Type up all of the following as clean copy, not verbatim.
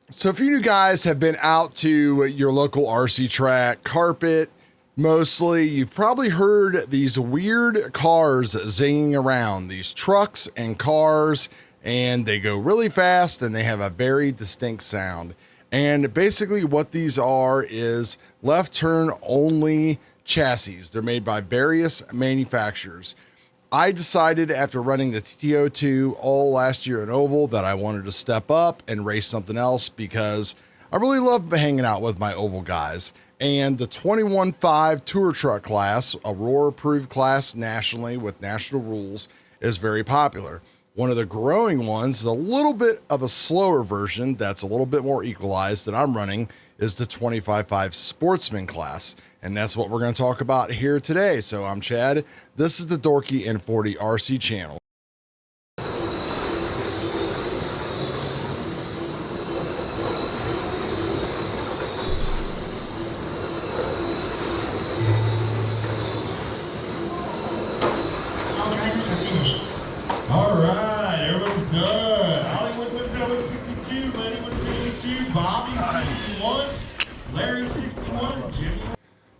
So if you guys have been out to your local RC track, carpet, mostly, you've probably heard these weird cars zinging around, these trucks and cars, and they go really fast and they have a very distinct sound. And basically what these are is left turn only chassis. They're made by various manufacturers. I decided after running the TTO2 all last year in oval that I wanted to step up and race something else because I really love hanging out with my oval guys. And the 21.5 tour truck class, a Roar approved class nationally with national rules, is very popular. One of the growing ones, a little bit of a slower version that's a little bit more equalized that I'm running, is the 25.5 sportsman class. And that's what we're going to talk about here today. So I'm Chad. This is the Dorky N40 RC channel. All right, everyone's good. Hollywood with 62, Lenny with 62, Bobby 61, Larry 61, Jimmy.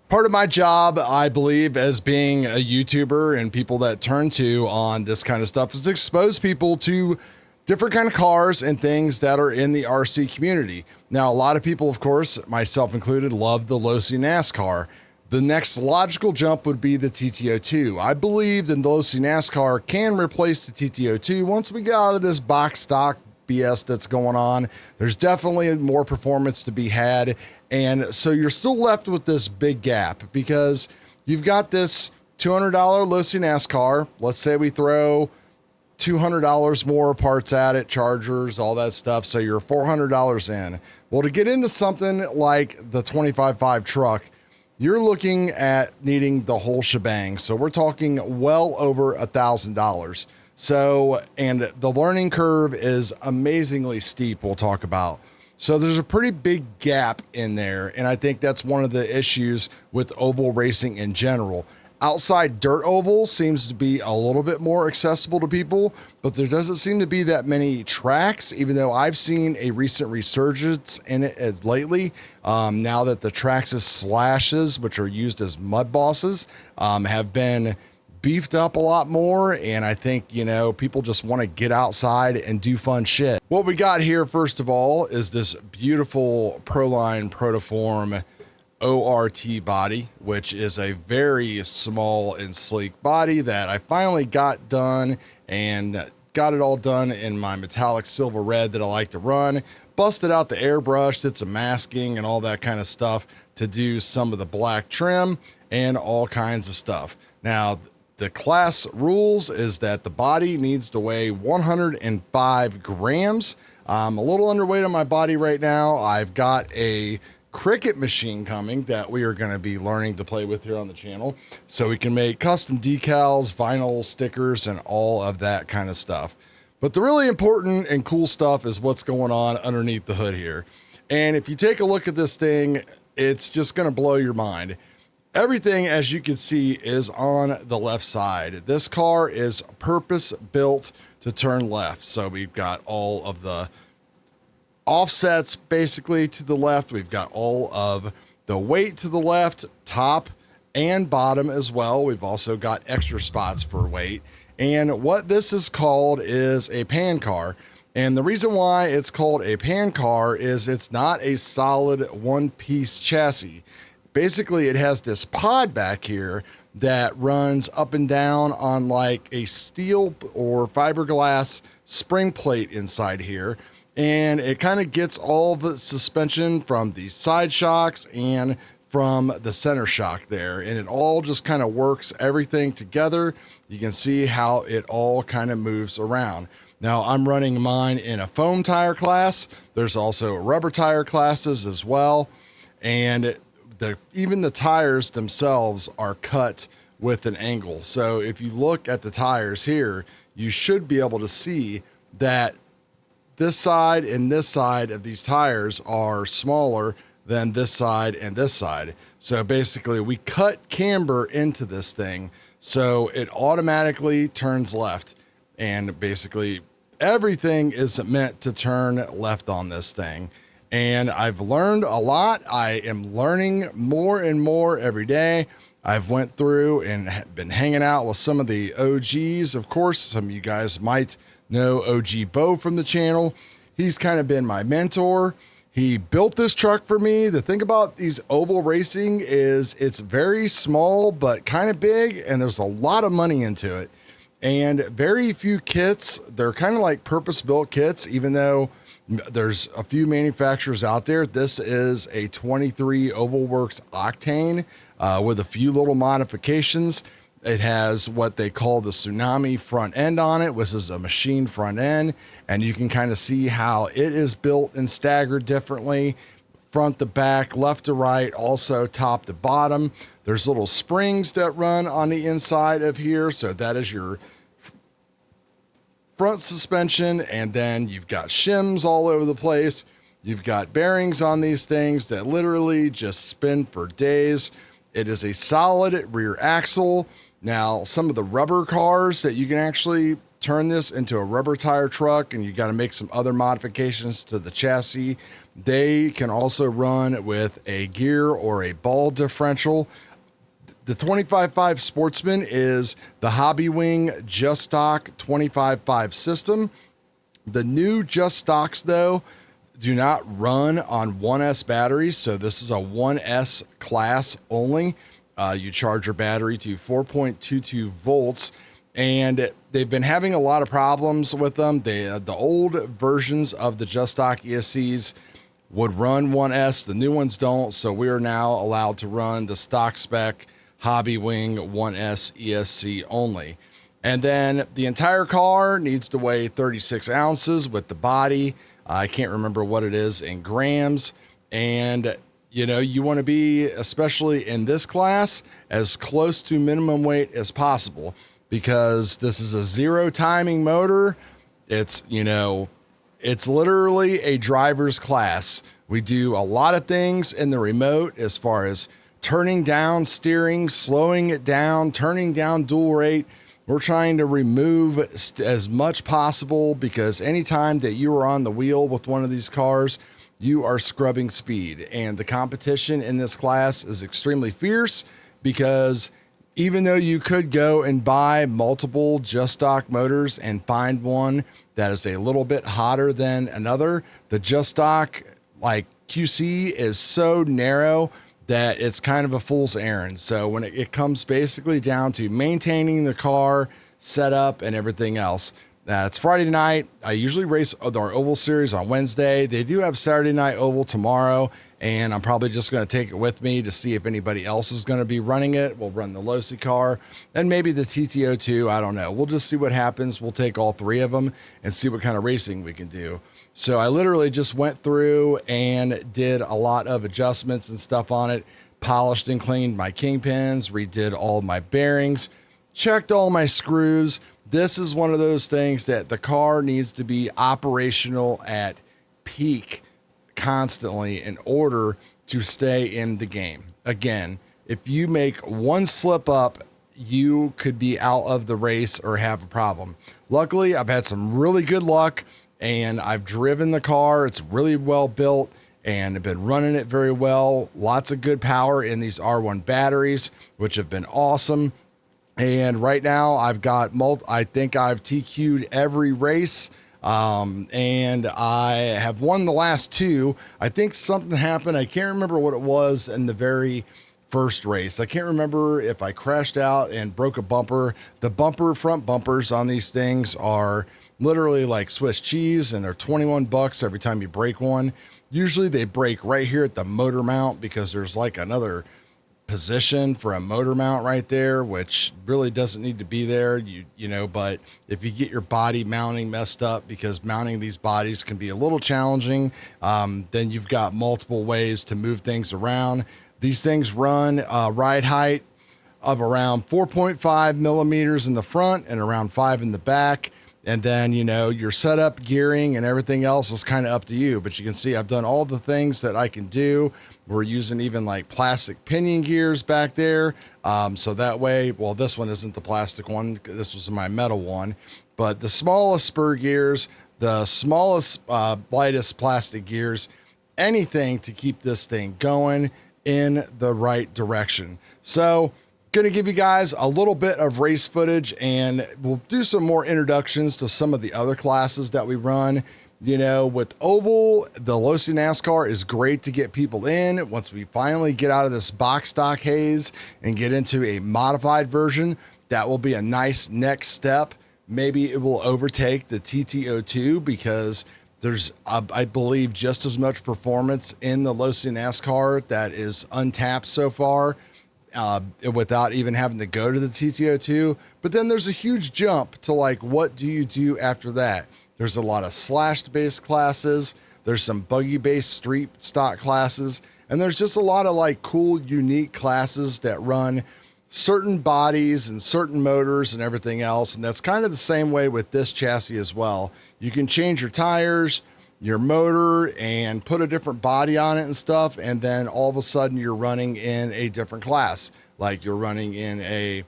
Part of my job, I believe, as being a YouTuber and people that turn to on this kind of stuff is to expose people to different kind of cars and things that are in the RC community. Now, a lot of people, of course, myself included, love the low-C NASCAR. The next logical jump would be the TTO2. I believe the low-C NASCAR can replace the TTO2 once we get out of this box stock BS that's going on. There's definitely more performance to be had. And so you're still left with this big gap because you've got this $200 low-C NASCAR. Let's say we throw $200 more parts at it, chargers, all that stuff. So you're $400 in. Well, to get into something like the 25.5 truck, you're looking at needing the whole shebang. So we're talking well over $1,000. So, and the learning curve is amazingly steep, we'll talk about. So there's a pretty big gap in there. And I think that's one of the issues with oval racing in general. Outside dirt oval seems to be a little bit more accessible to people, but there doesn't seem to be that many tracks, even though I've seen a recent resurgence in it as lately. Now that the Traxxas slashes, which are used as mud bosses, have been beefed up a lot more. And I think, you know, people just want to get outside and do fun shit. What we got here, first of all, is this beautiful Proline Protoform ORT body, which is a very small and sleek body that I finally got done and got it all done in my metallic silver red that I like to run. Busted out the airbrush, did some masking and all that kind of stuff to do some of the black trim and all kinds of stuff. Now, the class rules is that the body needs to weigh 105 grams. I'm a little underweight on my body right now. I've got a Cricut machine coming that we are going to be learning to play with here on the channel, so we can make custom decals, vinyl stickers, and all of that kind of stuff. But the really important and cool stuff is what's going on underneath the hood here. And if you take a look at this thing, it's just going to blow your mind. Everything, as you can see, is on the left side. This car is purpose built to turn left. So we've got all of the offsets basically to the left. We've got all of the weight to the left, top and bottom as well. We've also got extra spots for weight. And what this is called is a pan car. And the reason why it's called a pan car is it's not a solid one-piece chassis. Basically, it has this pod back here that runs up and down on like a steel or fiberglass spring plate inside here. And it kind of gets all the suspension from the side shocks and from the center shock there. And it all just kind of works everything together. You can see how it all kind of moves around. Now, I'm running mine in a foam tire class. There's also rubber tire classes as well. And even the tires themselves are cut with an angle. So if you look at the tires here, you should be able to see that this side and this side of these tires are smaller than this side and this side. So basically we cut camber into this thing so it automatically turns left. And basically everything is meant to turn left on this thing. and I've learned a lot. I am learning more and more every day. I've went through and been hanging out with some of the OGs. Of course, some of you guys might know OG Bo from the channel. He's kind of been my mentor. He built this truck for me. The thing about these oval racing is it's very small, but kind of big, and there's a lot of money into it. And very few kits, they're kind of like purpose-built kits, even though there's a few manufacturers out there. This is a 23 OvalWorks Octane with a few little modifications. It has what they call the Tsunami front end on it, which is a machine front end. And you can kind of see how it is built and staggered differently, front to back, left to right, also top to bottom. There's little springs that run on the inside of here. So that is your front suspension, and then you've got shims all over the place. You've got bearings on these things that literally just spin for days. It is a solid rear axle. Now, some of the rubber cars that you can actually turn this into a rubber tire truck, and you got to make some other modifications to the chassis. They can also run with a gear or a ball differential. The 25.5 Sportsman is the Hobbywing Just Stock 25.5 system. The new Just Stocks, though, do not run on 1S batteries, so this is a 1S class only. You charge your battery to 4.22 volts, and they've been having a lot of problems with them. The old versions of the Just Stock ESCs would run 1S, the new ones don't, so we are now allowed to run the stock spec Hobbywing 1S ESC only. And then the entire car needs to weigh 36 ounces with the body. I can't remember what it is in grams. And, you know, you want to be, especially in this class, as close to minimum weight as possible, because this is a zero timing motor. It's, you know, it's literally a driver's class. We do a lot of things in the remote as far as turning down steering, slowing it down, turning down dual rate. We're trying to remove as much possible, because anytime that you are on the wheel with one of these cars, you are scrubbing speed. And the competition in this class is extremely fierce, because even though you could go and buy multiple Just Stock motors and find one that is a little bit hotter than another, the Just Stock like QC is so narrow that it's kind of a fool's errand. So when it comes basically down to maintaining the car, setup, and everything else, it's Friday night. I usually race our oval series on Wednesday. They do have Saturday night oval tomorrow, and I'm probably just going to take it with me to see if anybody else is going to be running it. We'll run the Losi car and maybe the TTO too. I don't know. We'll just see what happens. We'll take all three of them and see what kind of racing we can do. So I literally just went through and did a lot of adjustments and stuff on it, polished and cleaned my kingpins, redid all my bearings, checked all my screws. This is one of those things that the car needs to be operational at peak constantly in order to stay in the game. Again, if you make one slip up, you could be out of the race or have a problem. Luckily, I've had some really good luck, and I've driven the car. It's really well built, and I've been running it very well. Lots of good power in these R1 batteries, which have been awesome. And right now I've got I think I've TQ'd every race, and I have won the last two. I think something happened. I can't remember what it was in the very first race. I can't remember if I crashed out and broke a bumper. The front bumpers on these things are literally like Swiss cheese, and they're 21 bucks every time you break one. Usually they break right here at the motor mount, because there's like another position for a motor mount right there, which really doesn't need to be there, you know. But if you get your body mounting messed up, because mounting these bodies can be a little challenging, then you've got multiple ways to move things around. These things run ride height of around 4.5 millimeters in the front and around 5 in the back. And then, you know, your setup, gearing, and everything else is kind of up to you. But you can see I've done all the things that I can do. We're using even like plastic pinion gears back there. So that way, well, this one isn't the plastic one. This was my metal one. But the smallest spur gears, the smallest, lightest plastic gears, anything to keep this thing going in the right direction. So going to give you guys a little bit of race footage, and we'll do some more introductions to some of the other classes that we run. You know, with oval, the Losi NASCAR is great to get people in. Once we finally get out of this box stock haze and get into a modified version, that will be a nice next step. Maybe it will overtake the TT02 because there's, I believe, just as much performance in the Losi NASCAR that is untapped so far, without even having to go to the TT02. But then there's a huge jump to like, what do you do after that? There's a lot of slashed based classes. There's some buggy based street stock classes. And there's just a lot of like cool, unique classes that run certain bodies and certain motors and everything else. And that's kind of the same way with this chassis as well. You can change your tires, your motor, and put a different body on it and stuff. And then all of a sudden you're running in a different class. Like you're running in a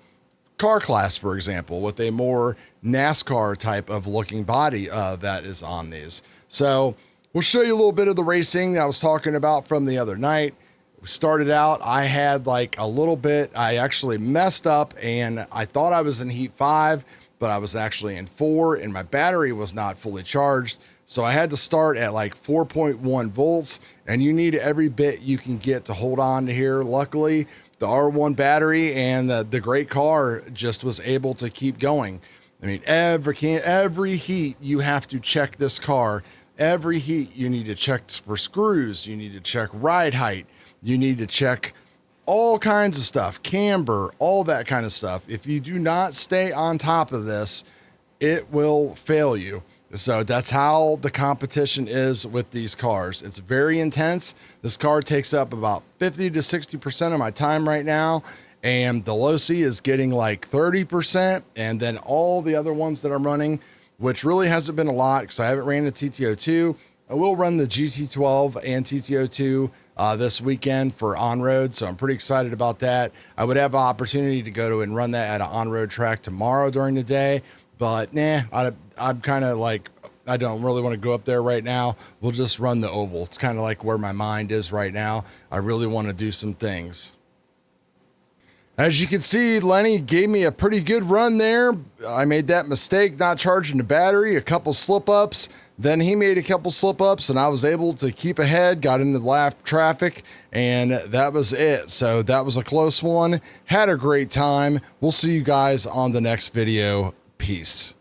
car class, for example, with a more NASCAR type of looking body that is on these. So we'll show you a little bit of the racing that I was talking about from the other night. We started out, I had like a little bit, I actually messed up and I thought I was in heat 5, but I was actually in 4 and my battery was not fully charged. So I had to start at like 4.1 volts, and you need every bit you can get to hold on to here. Luckily, the R1 battery and the great car just was able to keep going. I mean, every heat you have to check this car. Every heat you need to check for screws. You need to check ride height. You need to check all kinds of stuff, camber, all that kind of stuff. If you do not stay on top of this, it will fail you. So that's how the competition is with these cars. It's very intense. This car takes up about 50 to 60% of my time right now. And the Losi is getting like 30%. And then all the other ones that I'm running, which really hasn't been a lot because I haven't ran the TT02. I will run the GT12 and TT02 this weekend for on-road. So I'm pretty excited about that. I would have an opportunity to go to and run that at an on-road track tomorrow during the day. But nah, I'm kind of like, I don't really want to go up there right now. We'll just run the oval. It's kind of like where my mind is right now. I really want to do some things. As you can see, Lenny gave me a pretty good run there. I made that mistake not charging the battery, a couple slip-ups. Then he made a couple slip-ups, and I was able to keep ahead, got into the lap traffic, and that was it. So that was a close one. Had a great time. We'll see you guys on the next video. Peace.